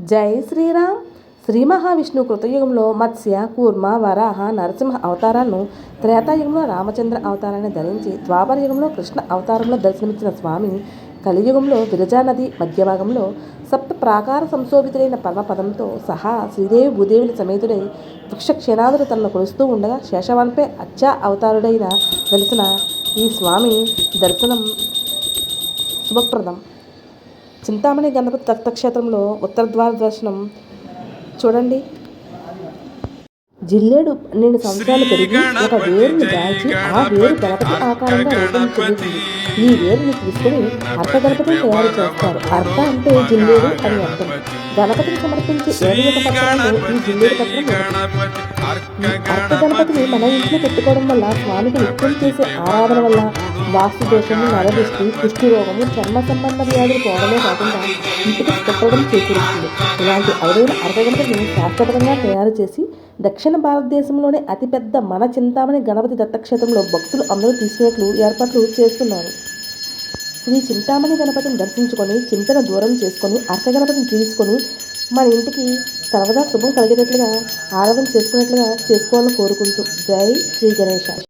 జై శ్రీరామ్. శ్రీ మహావిష్ణువు కృతయుగంలో మత్స్య, కూర్మ, వరాహ, నరసింహ అవతారాలను, త్రేతాయుగంలో రామచంద్ర అవతారాన్ని ధరించి, ద్వాపర యుగంలో కృష్ణ అవతారంలో దర్శనమిచ్చిన స్వామి కలియుగంలో విరజానది మధ్యభాగంలో సప్త ప్రాకార సంశోభితుడైన పరమపదంతో సహా శ్రీదేవి భూదేవుల సమేతుడై వృక్షక్షేణాదులు తనను కొలుస్తూ ఉండగా శేషవాన్పై అచ్చా అవతారుడైన వెలిసిన ఈ స్వామి దర్శనం శుభప్రదం. చింతామణి గణపతి దత్తక్షేత్రంలో ఉత్తరద్వార దర్శనం చూడండి. జిల్లేడు 12 సంవత్సరాలు పెరిగి ఒక వేరుని దాల్చి ఆ వేరు గణపతి ఆకారంగా రూపం చెందుతుంది. ఈ వేరుని తీసుకుని అర్ధ గణపతిని తయారు చేస్తారు. అర్ధ అంటే జిల్లేడు అని అర్థం. గణపతిని సమర్పించే 7 పత్రాలు ఈ జిల్లేడు పత్రం. ఈ అర్ధ గణపతిని మన ఇంట్లో పెట్టుకోవడం వల్ల స్వామికి నిత్యం చేసే ఆరాధన వల్ల వాస్తు దోషము, నరదృష్టి, కుష్టి రోగము, చర్మ సంబంధ వ్యాధులు పోవడమే కాకుండా ఇంటికి పుట్టడం చేకూరుతుంది. ఇలాంటి అరుదైన అర్ధ గణపతిని శాస్త్రపరంగా తయారు చేసి దక్షిణ భారతదేశంలోనే అతిపెద్ద మన చింతామణి గణపతి దత్తక్షేత్రంలో భక్తులు అందరూ తీసుకునేట్లు ఏర్పాట్లు చేస్తున్నారు. శ్రీ చింతామణి గణపతిని దర్శించుకొని చింతన దూరం చేసుకొని అర్ధ గణపతిని తీసుకొని మన ఇంటికి సర్వదా శుభం కలిగేటట్లుగా ఆరాధన చేసుకునేట్లుగా చేసుకోవాలని కోరుకుంటూ జై శ్రీ గణేశ.